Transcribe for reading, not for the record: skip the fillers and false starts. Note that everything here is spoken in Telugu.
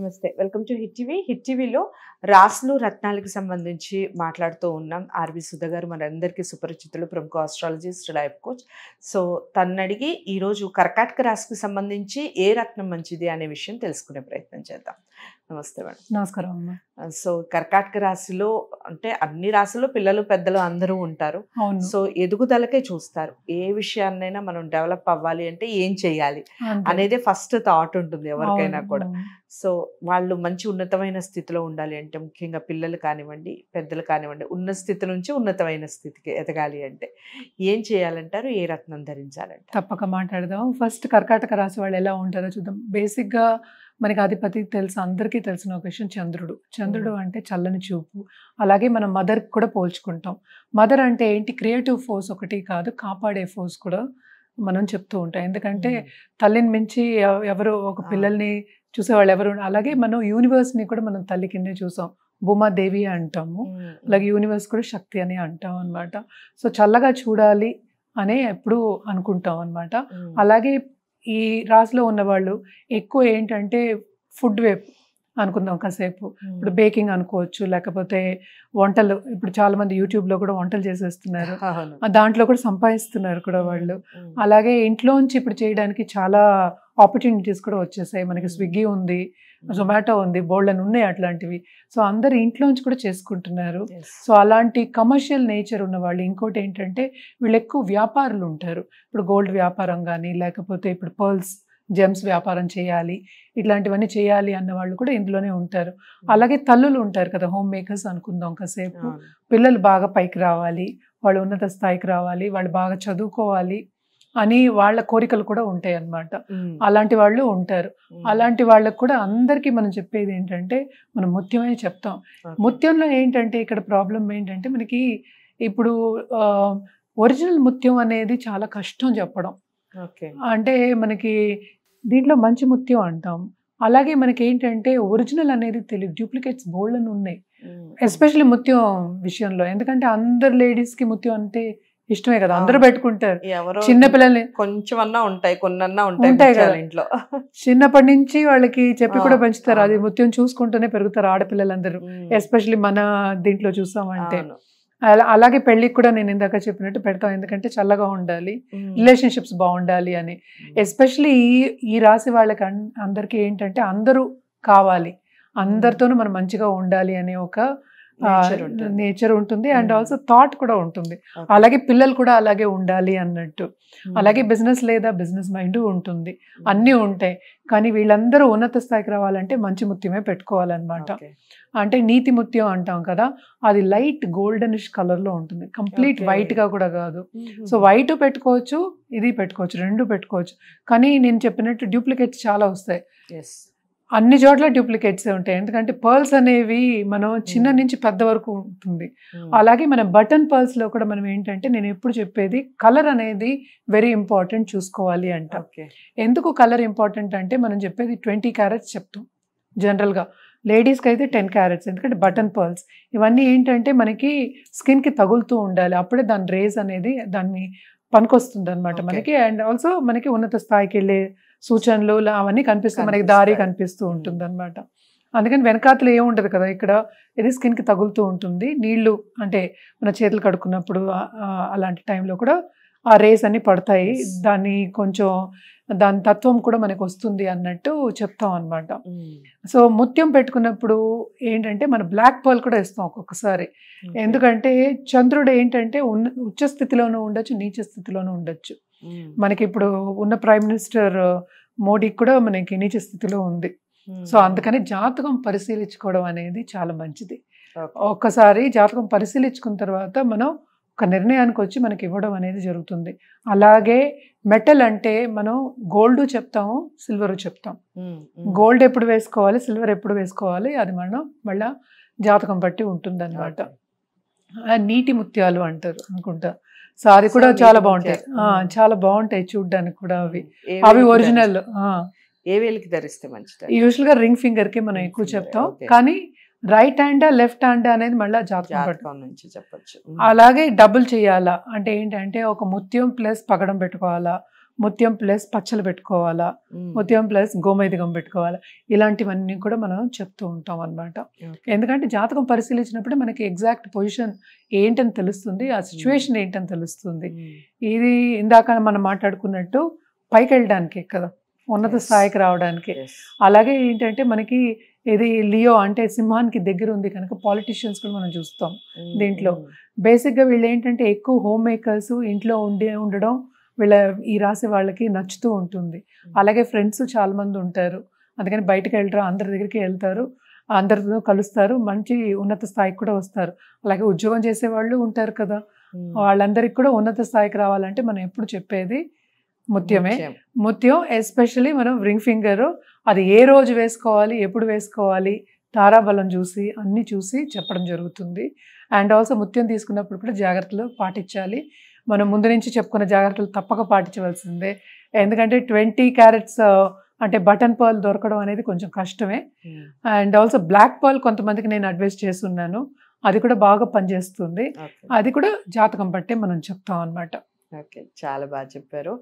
నమస్తే. Welcome to hit TV. Hit టీవీలో రాసులు, రత్నాలకు సంబంధించి మాట్లాడుతూ ఉన్నాం. ఆర్‌వి సుధ గారు మనందరికీ సుపరిచితులు, ప్రముఖ ఆస్ట్రాలజిస్ట్, లైఫ్ కోచ్. సో, తననడిగి ఈరోజు కర్కాటక రాశికి సంబంధించి ఏ రత్నం మంచిది అనే విషయం తెలుసుకునే ప్రయత్నం చేద్దాం. నమస్తే మేడం. నమస్కారం అమ్మ. సో, కర్కాటక రాశిలో అంటే అన్ని రాశుల్లో పిల్లలు, పెద్దలు అందరూ ఉంటారు. అవును. సో, ఎదుగుదలకే చూస్తారు. ఏ విషయాన్నైనా మనం డెవలప్ అవ్వాలి అంటే ఏం చేయాలి అంతే. అనేదే ఫస్ట్ థాట్ ఉంటుంది ఎవరికైనా అవును, కూడా. అవును. సో, వాళ్ళు మంచి ఉన్నతమైన స్థితిలో ఉండాలి అంటే ముఖ్యంగా పిల్లలు కానివ్వండి, పెద్దలు కానివ్వండి, ఉన్న స్థితి నుంచి ఉన్నతమైన స్థితికి ఎదగాలి అంటే ఏం చేయాలంటారు? ఏ రత్నం ధరించాలంటారు? తప్పక మాట్లాడదాం. ఫస్ట్ కర్కాటక రాశి వాళ్ళు ఎలా ఉంటారో చూద్దాం. బేసిక్గా మనకి అధిపతి తెలుసు, అందరికీ తెలిసిన ఒక విషయం చంద్రుడు. చంద్రుడు అంటే చల్లని చూపు. అలాగే మనం మదర్కి కూడా పోల్చుకుంటాం. మదర్ అంటే ఏంటి? క్రియేటివ్ ఫోర్స్ ఒకటి కాదు, కాపాడే ఫోర్స్ కూడా మనం చెప్తూ ఉంటాం. ఎందుకంటే తల్లిని మించి ఎవరు ఒక పిల్లల్ని చూసేవాళ్ళు ఎవరు. అలాగే మనం యూనివర్స్ని కూడా మనం తల్లి కిందే చూసాం. భూమాదేవి అంటాము. అలాగే యూనివర్స్ కూడా శక్తి అని అంటాం అనమాట. సో చల్లగా చూడాలి అనే ఎప్పుడు అనుకుంటాం అనమాట. అలాగే ఈ రాశిలో ఉన్నవాళ్ళు ఎక్కువ ఏంటంటే ఫుడ్ వైపు అనుకుందాం కాసేపు. ఇప్పుడు బేకింగ్ అనుకోవచ్చు, లేకపోతే వంటలు. ఇప్పుడు చాలా మంది యూట్యూబ్లో కూడా వంటలు చేసేస్తున్నారు, దాంట్లో కూడా సంపాదిస్తున్నారు కూడా వాళ్ళు. అలాగే ఇంట్లోంచి ఇప్పుడు చేయడానికి చాలా ఆపర్చునిటీస్ కూడా వచ్చేసాయి. మనకి స్విగ్గీ ఉంది, జొమాటో ఉంది, బోల్డన్ ఉన్నాయి అట్లాంటివి. సో అందరు ఇంట్లోంచి కూడా చేసుకుంటున్నారు. సో అలాంటి కమర్షియల్ నేచర్ ఉన్న వాళ్ళు. ఇంకోటి ఏంటంటే వీళ్ళు ఎక్కువ వ్యాపారులు ఉంటారు. ఇప్పుడు గోల్డ్ వ్యాపారం కానీ, లేకపోతే ఇప్పుడు పర్ల్స్, జెమ్స్ వ్యాపారం చేయాలి, ఇట్లాంటివన్నీ చేయాలి అన్న వాళ్ళు కూడా ఇందులోనే ఉంటారు. అలాగే తల్లులు ఉంటారు కదా, హోమ్ మేకర్స్ అనుకుందాం కాసేపు. పిల్లలు బాగా పైకి రావాలి, వాళ్ళు ఉన్నత స్థాయికి రావాలి, వాళ్ళు బాగా చదువుకోవాలి అని వాళ్ళ కోరికలు కూడా ఉంటాయి అన్నమాట. అలాంటి వాళ్ళు ఉంటారు. అలాంటి వాళ్ళకు కూడా అందరికీ మనం చెప్పేది ఏంటంటే మనం ముత్యమే చెప్తాం. ముత్యంలో ఏంటంటే ఇక్కడ ప్రాబ్లం ఏంటంటే మనకి ఇప్పుడు ఒరిజినల్ ముత్యం అనేది చాలా కష్టం చెప్పడం. అంటే మనకి దీంట్లో మంచి ముత్యం అంటాం. అలాగే మనకి ఏంటంటే ఒరిజినల్ అనేది తెలియదు, డూప్లికేట్స్ బోల్డ్ అని ఉన్నాయి, ఎస్పెషల్లీ ముత్యం విషయంలో. ఎందుకంటే అందరు లేడీస్కి ముత్యం అంటే ఇష్టమే కదా, అందరూ పెట్టుకుంటారు. చిన్న పిల్లల్ని కొంచెమన్నా ఉంటాయి, కొన్నన్నా ఉంటాయి కదా ఇంట్లో. చిన్నప్పటి నుంచి వాళ్ళకి చెప్పి కూడా పెంచుతారు. అది ముత్యం చూసుకుంటూనే పెరుగుతారు ఆడపిల్లలందరూ, ఎస్పెషల్లీ మన దీంట్లో చూసామంటే. అలాగే పెళ్ళికి కూడా నేను ఇందాక చెప్పినట్టు పెడతాం, ఎందుకంటే చల్లగా ఉండాలి, రిలేషన్షిప్స్ బాగుండాలి అని. ఎస్పెషల్లీ ఈ రాశి వాళ్ళకి అందరికీ ఏంటంటే అందరూ కావాలి, అందరితోనూ మనం మంచిగా ఉండాలి అనే ఒక నేచర్ ఉంటుంది. అండ్ ఆల్సో థాట్ కూడా ఉంటుంది. అలాగే పిల్లలు కూడా అలాగే ఉండాలి అన్నట్టు. అలాగే బిజినెస్ లేదా బిజినెస్ మైండ్ ఉంటుంది, అన్నీ ఉంటాయి. కానీ వీళ్ళందరూ ఉన్నత స్థాయికి రావాలంటే మంచి ముత్యమే పెట్టుకోవాలన్నమాట. అంటే నీతి ముత్యం అంటాం కదా, అది లైట్ గోల్డెనిష్ కలర్లో ఉంటుంది, కంప్లీట్ వైట్గా కూడా కాదు. సో వైట్ పెట్టుకోవచ్చు, ఇది పెట్టుకోవచ్చు, రెండు పెట్టుకోవచ్చు. కానీ నేను చెప్పినట్టు డూప్లికేట్స్ చాలా వస్తాయి, అన్ని చోట్ల డూప్లికేట్స్ ఉంటాయి. ఎందుకంటే పర్ల్స్ అనేవి మనం చిన్న నుంచి పెద్ద వరకు ఉంటుంది. అలాగే మన బటన్ పర్ల్స్లో కూడా మనం ఏంటంటే నేను ఎప్పుడు చెప్పేది కలర్ అనేది వెరీ ఇంపార్టెంట్ చూసుకోవాలి అంట. ఎందుకు కలర్ ఇంపార్టెంట్ అంటే మనం చెప్పేది 20 క్యారెట్స్ చెప్తాం జనరల్గా, లేడీస్కి అయితే 10 క్యారెట్స్. ఎందుకంటే బటన్ పర్ల్స్ ఇవన్నీ ఏంటంటే మనకి స్కిన్కి తగులుతూ ఉండాలి, అప్పుడే దాని రేస్ అనేది దాన్ని పనికొస్తుంది అనమాట మనకి. అండ్ ఆల్సో మనకి ఉన్నత స్థాయికి వెళ్ళే సూచనలు అవన్నీ కనిపిస్తాయి, మనకి దారి కనిపిస్తూ ఉంటుంది అనమాట. అందుకని వెనకాతలు ఏముండదు కదా, ఇక్కడ ఇది స్కిన్కి తగులుతూ ఉంటుంది. నీళ్లు అంటే మన చేతులు కడుక్కున్నప్పుడు అలాంటి టైంలో కూడా ఆ రేస్ అన్ని పడతాయి, దాన్ని కొంచెం దాని తత్వం కూడా మనకు వస్తుంది అన్నట్టు చెప్తాం అనమాట. సో ముత్యం పెట్టుకున్నప్పుడు ఏంటంటే మన బ్లాక్ పర్ల్ కూడా ఇస్తాం ఒక్కొక్కసారి. ఎందుకంటే చంద్రుడు ఏంటంటే ఉచ్చ స్థితిలోనూ ఉండొచ్చు, నీచ స్థితిలోనూ ఉండొచ్చు. మనకి ఇప్పుడు ఉన్న ప్రైమ్ మినిస్టర్ మోడీకి కూడా మనకి నీచ స్థితిలో ఉంది. సో అందుకని జాతకం పరిశీలించుకోవడం అనేది చాలా మంచిది. ఒక్కసారి జాతకం పరిశీలించుకున్న తర్వాత మనం ఒక నిర్ణయానికి వచ్చి మనకి ఇవ్వడం అనేది జరుగుతుంది. అలాగే మెటల్ అంటే మనం గోల్డ్ చెప్తాము, సిల్వర్ చెప్తాం. గోల్డ్ ఎప్పుడు వేసుకోవాలి, సిల్వర్ ఎప్పుడు వేసుకోవాలి, అది మనం మళ్ళీ జాతకం బట్టి ఉంటుంది అన్నమాట. నీటి ముత్యాలు అంటారు అనుకుంటా. సో అది కూడా చాలా బాగుంటాయి, చాలా బాగుంటాయి చూడ్డానికి కూడా. అవి ఒరిజినల్. ఏ వేలికి ధరిస్తే మంచిది? యూజువల్గా రింగ్ ఫింగర్ కి మనం ఎక్కువ చెప్తాం, కానీ రైట్ హ్యాండ్ లెఫ్ట్ హ్యాండ్ అనేది మళ్ళీ జాతకం నుంచి చెప్పచ్చు. అలాగే డబుల్ చేయాలా అంటే ఏంటంటే ఒక ముత్యం ప్లస్ పగడం పెట్టుకోవాలా, ముత్యం ప్లస్ పచ్చలు పెట్టుకోవాలా, ముత్యం ప్లస్ గోమేధికం పెట్టుకోవాలా, ఇలాంటివన్నీ కూడా మనం చెప్తూ ఉంటాం అన్నమాట. ఎందుకంటే జాతకం పరిశీలించినప్పుడు మనకి ఎగ్జాక్ట్ పొజిషన్ ఏంటని తెలుస్తుంది, ఆ సిచ్యువేషన్ ఏంటని తెలుస్తుంది. ఇది ఇందాక మనం మాట్లాడుకున్నట్టు పైకి వెళ్ళడానికి కదా, ఉన్నత స్థాయికి రావడానికి. అలాగే ఏంటంటే మనకి ఇది లియో అంటే సింహానికి దగ్గర ఉంది కనుక పాలిటిషియన్స్ కూడా మనం చూస్తాం దీంట్లో. బేసిక్గా వీళ్ళు ఏంటంటే ఎక్కువ హోమ్ మేకర్స్, ఇంట్లో ఉండడం వీళ్ళ ఈ రాశి వాళ్ళకి నచ్చుతూ ఉంటుంది. అలాగే ఫ్రెండ్స్ చాలా మంది ఉంటారు, అందుకని బయటకు వెళ్ళరు, అందరి దగ్గరికి వెళ్తారు, అందరితో కలుస్తారు, మంచి ఉన్నత స్థాయికి కూడా వస్తారు. అలాగే ఉద్యోగం చేసే వాళ్ళు ఉంటారు కదా, వాళ్ళందరికీ కూడా ఉన్నత స్థాయికి రావాలంటే మనం ఎప్పుడు చెప్పేది ముత్యమే. ముత్యం ఎస్పెషల్లీ మనం రింగ్ ఫింగర్ అది ఏ రోజు వేసుకోవాలి, ఎప్పుడు వేసుకోవాలి, తారాబలం చూసి అన్నీ చూసి చెప్పడం జరుగుతుంది. అండ్ ఆల్సో ముత్యం తీసుకున్నప్పుడు కూడా జాగ్రత్తలు పాటించాలి. మనం ముందు నుంచి చెప్పుకున్న జాగ్రత్తలు తప్పక పాటించవలసిందే. ఎందుకంటే 20 క్యారెట్స్ అంటే బటన్ పర్ల్ దొరకడం అనేది కొంచెం కష్టమే. అండ్ ఆల్సో బ్లాక్ పర్ల్ కొంతమందికి నేను అడ్వైస్ చేస్తున్నాను, అది కూడా బాగా పనిచేస్తుంది. అది కూడా జాతకం బట్టే మనం చెప్తాం అన్నమాట. ఓకే, చాలా బాగా చెప్పారు.